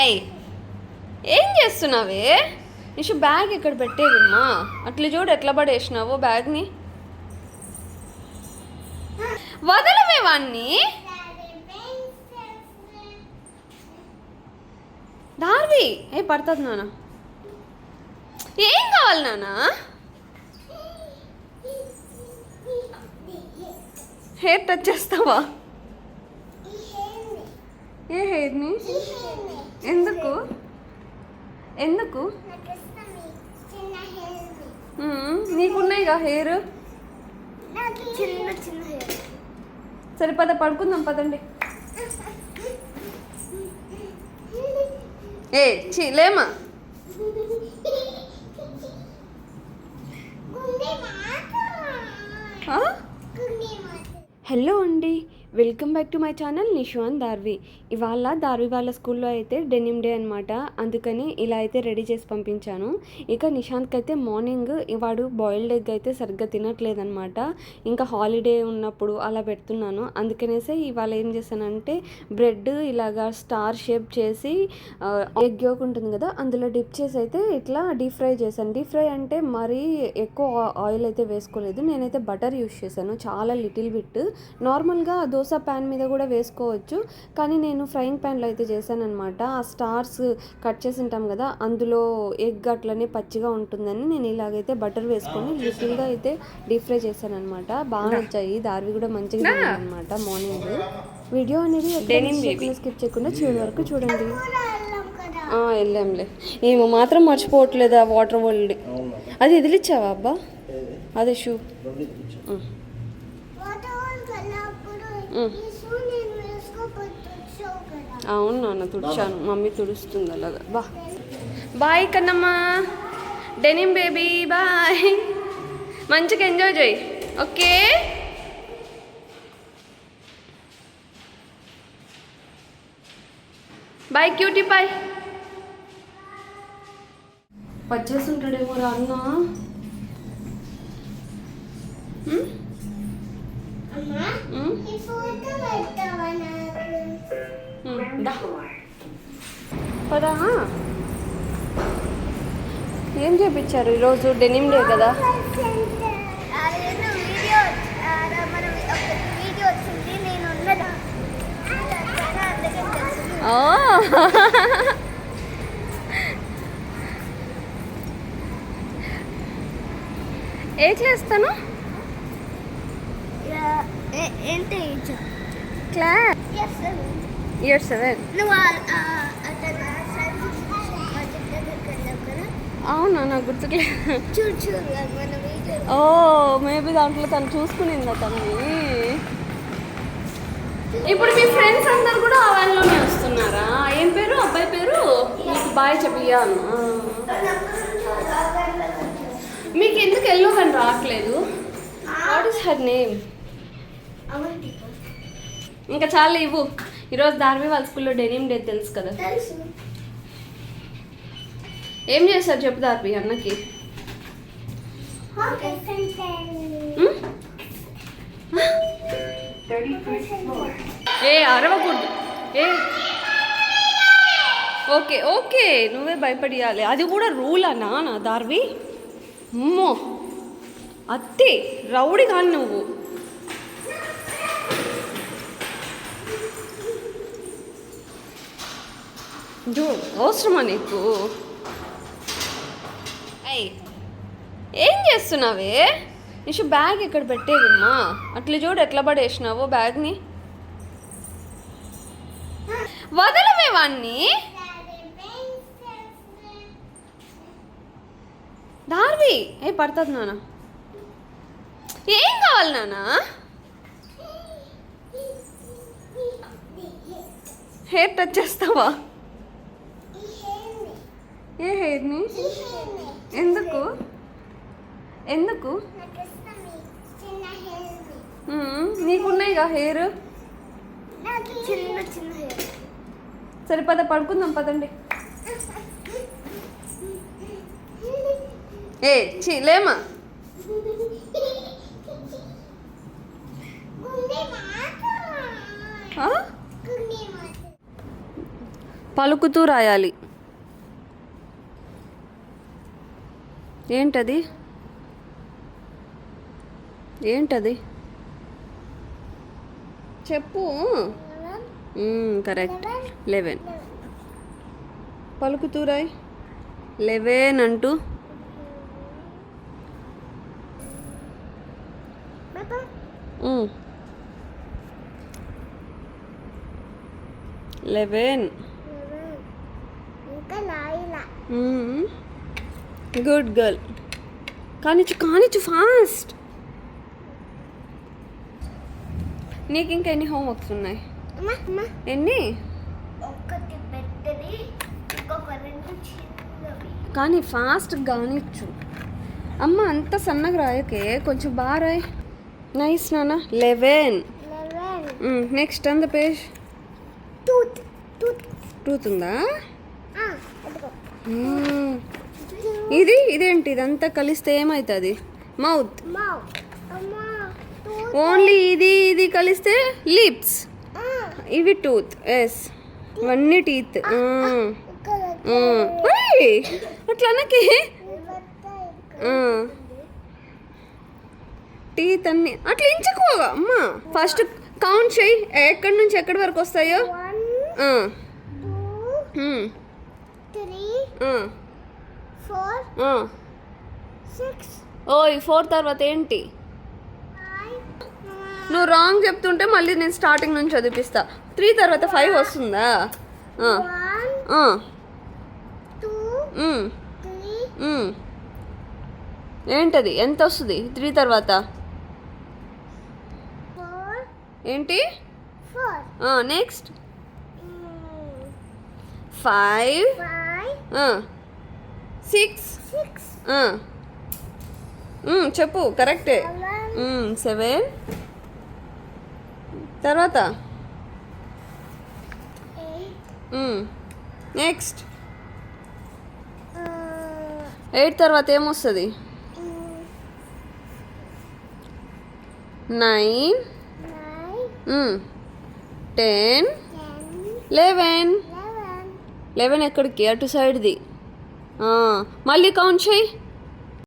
అయ్ ఏం చేస్తున్నావే? నిషు బ్యాగ్ ఇక్కడ పెట్టేవమ్మా. అట్లా చూడు ఎట్లా పడేసినావో బ్యాగ్ని. వదలవే వాణ్ణి. దార్వి ఏ పడుతుంది నాన్న. ఏం కావాలి నాన్న? హెయిర్ టచ్ చేస్తావా? ఏ హెయిర్ని? ఎందుకు ఎందుకు? నీకున్నాయిగా హెయిర్. సరే పద పడుకుందాం పదండి. ఏ లేమా. హలో అండి, welcome back to my channel Nishu and Darvi. ఇవాళ దార్వి వాళ్ళ స్కూల్లో అయితే డెనిమ్ డే అనమాట. అందుకని ఇలా అయితే రెడీ చేసి పంపించాను. ఇక నిశాంత్కి అయితే మార్నింగ్ వాడు బాయిల్డ్ ఎగ్ అయితే సరిగ్గా తినట్లేదనమాట. ఇంకా హాలిడే ఉన్నప్పుడు అలా పెడుతున్నాను. అందుకనేసి ఇవాళ ఏం చేశానంటే బ్రెడ్ ఇలాగా స్టార్ షేప్ చేసి ఎగ్ యోక్ ఉంటుంది కదా, అందులో డిప్ చేసి అయితే ఇట్లా డీప్ ఫ్రై చేశాను. డీప్ ఫ్రై అంటే మరీ ఎక్కువ ఆయిల్ అయితే వేసుకోలేదు. నేనైతే బటర్ యూస్ చేశాను, చాలా లిటిల్ బిట్. నార్మల్గా దోశ ప్యాన్ మీద కూడా వేసుకోవచ్చు, కానీ నేను ఫ్రైయింగ్ ప్యాన్లో అయితే చేశాను అనమాట. ఆ స్టార్స్ కట్ చేసి ఉంటాం కదా, అందులో ఎగ్ అట్లనే పచ్చిగా ఉంటుందని నేను ఇలాగైతే బటర్ వేసుకొని లిటిల్గా అయితే డీప్ ఫ్రై చేశాను అనమాట. బాగా నచ్చాయి. దార్వి కూడా మంచిగా అనమాట మార్నింగ్. వీడియో అనేది స్కిప్ చేయకుండా చివరి వరకు చూడండి. వెళ్ళాంలే. ఏమో మాత్రం మర్చిపోవట్లేదా వాటర్ వరల్డ్. అది ఎదిలిచ్చావా అబ్బా? అదే షూ. అవును నాన్న, తుడిచాను. మమ్మీ తుడుస్తుంది అలాగా. బాయ్ కన్నమ్మా. Denim baby bye. మంచిగా ఎంజాయ్ చేయి. Okay bye cutie bye. వచ్చేస్తుంటాడేమో రా అన్న. పదా. ఏం చేపించారు ఈరోజు? డెనిమ్ డే కదా. ఏ చేస్తాను ఏంటి క్లాస్ ఇయర్ 7. అవునా, నాకు గుర్తులేదు. ఓ మేబీ దాంట్లో తను చూసుకునిందా తనని. ఇప్పుడు మీ ఫ్రెండ్స్ అందరు కూడా ఆ వ్యాన్లోనే వస్తున్నారా? ఏం పేరు అబ్బాయి పేరు? మీకు బాయ్ చెప్పియా. మీకు ఎందుకు ఎల్లో కానీ రావట్లేదు? What is her name? ఇంకా చాలా ఇవ్వు. ఈరోజు దార్వి వాళ్ళ స్కూల్లో డెనిమ్ డే తెలుసు కదా. ఏం చేస్తారు చెప్పు దార్వి అన్నకి. అరవకూడదు. ఓకే ఓకే, నువ్వే భయపడియాలి. అది కూడా రూల్ అన్నా నా దార్వి. అమ్మో అత్తే రౌడీ కానీ నువ్వు. అవసరమా నీకు? అయ్ ఏం చేస్తున్నావే? నిషు బ్యాగ్ ఇక్కడ పెట్టేవమ్మా. అట్లా చూడు ఎట్లా పడేసినావో బ్యాగ్ని. వదలవే వాణ్ణి. దార్వి ఏ పడుతుంది నాన్న. ఏం కావాలి నాన్న? హెయిర్ టచ్ చేస్తావా? ఏ హెయిర్ని? ఎందుకు ఎందుకు? నీకున్నాయిగా హెయిర్. సరే పద పడుకుందాం పదండి. ఏ లేమా. పలుకుతూ రాయాలి. ఏంటది? ఏంటది చెప్పు. కరెక్ట్. 11. పలుకుతూ రాయి. 11 అంటూ. మ్మ్. 11. Good girl. కానిచ్చు ఫాస్ట్. నీకు ఇంకా ఎన్ని హోంవర్క్స్ ఉన్నాయి? ఎన్ని? కానీ ఫాస్ట్ కానిచ్చు. అమ్మ అంత సన్నగా రాయకే, కొంచెం బాగా రాయి. నైస్ నాన్న. 11. Next on the page. Tooth ఉందా? ఇదేంటి? ఇదంతా కలిస్తే ఏమవుతుంది? మౌత్. ఓన్లీ ఇది కలిస్తే లిప్స్. ఇవి టూత్. ఎస్, ఇవన్నీ టీత్. అట్లా అనకి. టీత్ అన్ని అట్లా ఎంచుకోగా అమ్మా. ఫస్ట్ కౌంట్ చేయి, ఎక్కడి నుంచి ఎక్కడి వరకు వస్తాయో. 4 తర్వాత ఏంటి? నువ్వు రాంగ్ చెప్తుంటే మళ్ళీ నేను స్టార్టింగ్ నుంచి చదివిపిస్తా. 3 తర్వాత 5 వస్తుందా? ఏంటది? ఎంత వస్తుంది 3 తర్వాత? ఏంటి? నెక్స్ట్ 5, 6. చెప్పు, కరెక్టే. 7 తర్వాత నెక్స్ట్ 8 తర్వాత ఏమొస్తుంది? 9, 10, 11 ఎక్కడికి? అటు సైడ్ది. మళ్ళీ కౌంట్ చేయి.